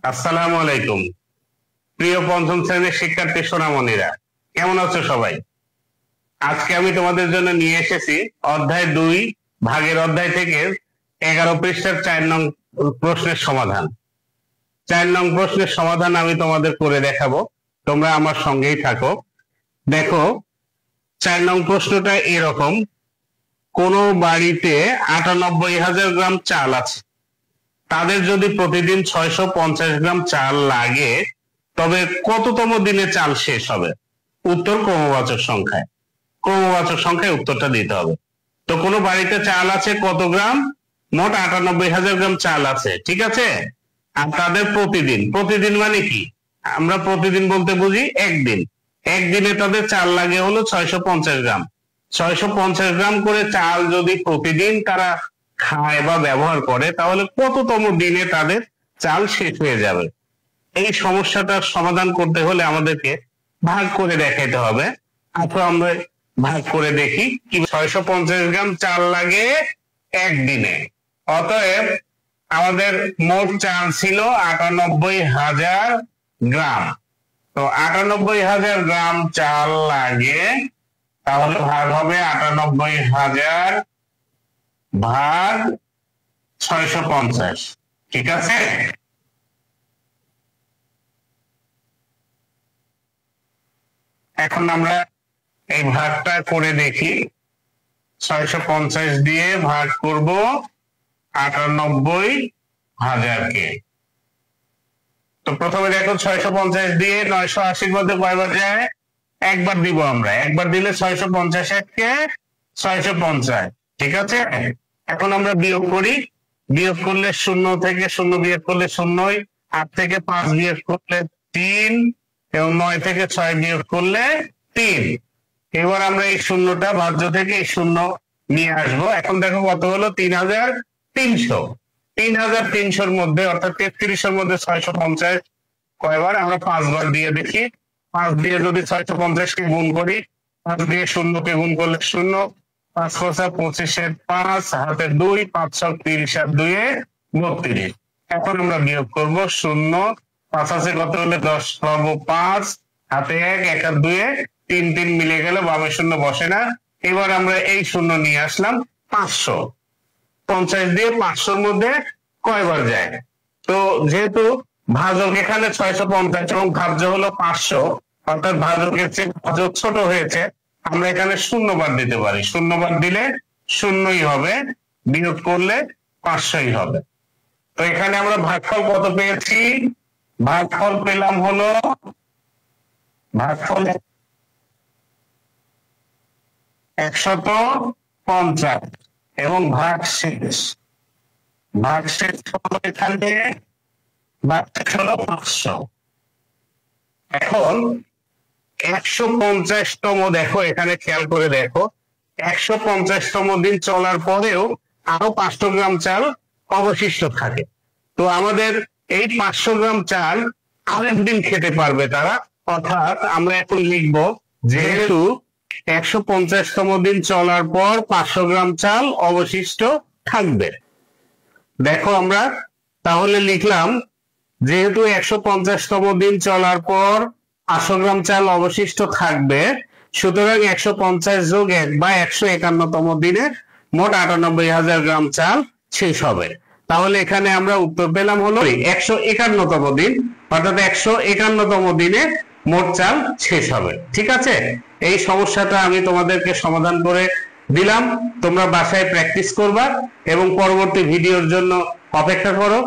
আসসালামু আলাইকুম। প্রিয় পঞ্চম শ্রেণীর শিক্ষার্থী সোনামণিরা, কেমন আছো সবাই? আজকে আমি তোমাদের জন্য নিয়ে এসেছি অধ্যায় 2 ভাগের অধ্যায় থেকে 11 পৃষ্ঠার 4 নং প্রশ্নের সমাধান। 4 নং প্রশ্নের সমাধান আমি তোমাদের করে দেখাবো, তোমরা আমার সঙ্গেই থাকো। দেখো, 4 নং প্রশ্নটা এরকম: কোন বাড়িতে 98,000 গ্রাম চাল আছে, তাদের যদি প্রতিদিন 650 গ্রাম চাল লাগে, তবে কততম দিনে চাল শেষ হবে? উত্তর ক্রমবাচক সংখ্যায়। ক্রমবাচক সংখ্যায় উত্তরটা দিতে হবে। তো কোনো বাড়িতে চাল আছে কত গ্রাম? মোট 98,000 গ্রাম চাল আছে, ঠিক আছে। আর তাদের প্রতিদিন, প্রতিদিন মানে কি? আমরা প্রতিদিন বলতে বুঝি একদিন। একদিনে তাদের চাল লাগে হলো 650 গ্রাম। 650 গ্রাম করে চাল যদি প্রতিদিন তারা খায় বা ব্যবহার করে, তাহলে কততম দিনে তাদের চাল শেষ হয়ে যাবে? এই সমস্যাটার সমাধান করতে হলে আমাদেরকে ভাগ করে দেখাইতে হবে। আচ্ছা, আমরা ভাগ করে দেখি কি। 650 গ্রাম চাল লাগে একদিনে, অতএব আমাদের মোট চাল ছিল 98,000 গ্রাম। তো 98,000 গ্রাম চাল লাগে, তাহলে ভাগ হবে 98,000 ভাগ 650, ঠিক আছে। এখন আমরা এই ভাগটা করে দেখি। 650 দিয়ে ভাগ করব 98,000 কে। তো প্রথমে দেখো, 650 দিয়ে 980-র মধ্যে কয়বার যায়? একবার দিব আমরা। একবার দিলে 650 কে 650, ঠিক আছে। এখন আমরা বিয়োগ করি। বিয়োগ করলে 0 থেকে 0 বিয়োগ করলে 0, 8 থেকে 5 বিয়োগ করলে 3, এবং 9 থেকে 6 বিয়োগ করলে 3। এবার আমরা এই শূন্যটা ভাজ্য থেকে এই শূন্য নিয়ে আসবো। এখন দেখো কত হলো? 3,300। 3,300-র মধ্যে, অর্থাৎ 33-এর মধ্যে 650 কয়বার? আমরা 5 বার দিয়ে দেখি। 5 দিয়ে যদি 650 কে গুণ করি, 5 দিয়ে 0 কে গুণ করলে 0, 5 5 25-এর 5, হাতে 2, 5 6 30, আর 2 32। এখন আমরা বিয়োগ করব। 0, 5 আছে কত হলে 10 পাবো 5, হাতে 1, 1 আর 2, 3 3 মিলে গেল, বামে 0 বসে না। এবার আমরা এই 0 নিয়ে আসলাম। 500। 50 দিয়ে 500-র মধ্যে কয়বার যায়? তো যেহেতু ভাজক এখানে 650 এবং ভাজ্য হলো 500, অর্থাৎ ভাজকের চেয়ে ভাজক ছোট হয়েছে, আমরা এখানে 0 বার দিতে পারি। 0 বার দিলে 0ই হবে, বিয়োগ করলে 500ই হবে। তো এখানে আমরা ভাগফল কত পেয়েছি? ভাগফল পেলাম হলো, ভাগফল 150 এবং ভাগশেষ হলো এখানে, ভাগশেষ হলো 500। এখন 150তম, দেখো এখানে খেয়াল করে দেখো, 150তম দিন চলার পরেও আরো 500 গ্রাম চাল অবশিষ্ট থাকে। তো আমাদের এই 500 গ্রাম চাল আরেকদিন খেতে পারবে তারা। অর্থাৎ আমরা এখন লিখব, যেহেতু 150তম দিন চলার পর 500 গ্রাম চাল অবশিষ্ট থাকবে। দেখো আমরা তাহলে লিখলাম, যেহেতু 150তম দিন চলার পর 500 গ্রাম চাল অবশিষ্ট থাকবে, সুতরাং 150 যোগ 1 বা 151তম দিনে মোট 98,000 গ্রাম চাল শেষ হবে। তাহলে এখানে আমরা উত্তর পেলাম হলো 151তম দিন, অর্থাৎ 151তম দিনে মোট চাল শেষ হবে, ঠিক আছে। এই সমস্যাটা আমি তোমাদেরকে সমাধান করে দিলাম। তোমরা বাসায় প্র্যাকটিস করবা এবং পরবর্তী ভিডিওর জন্য অপেক্ষা করো।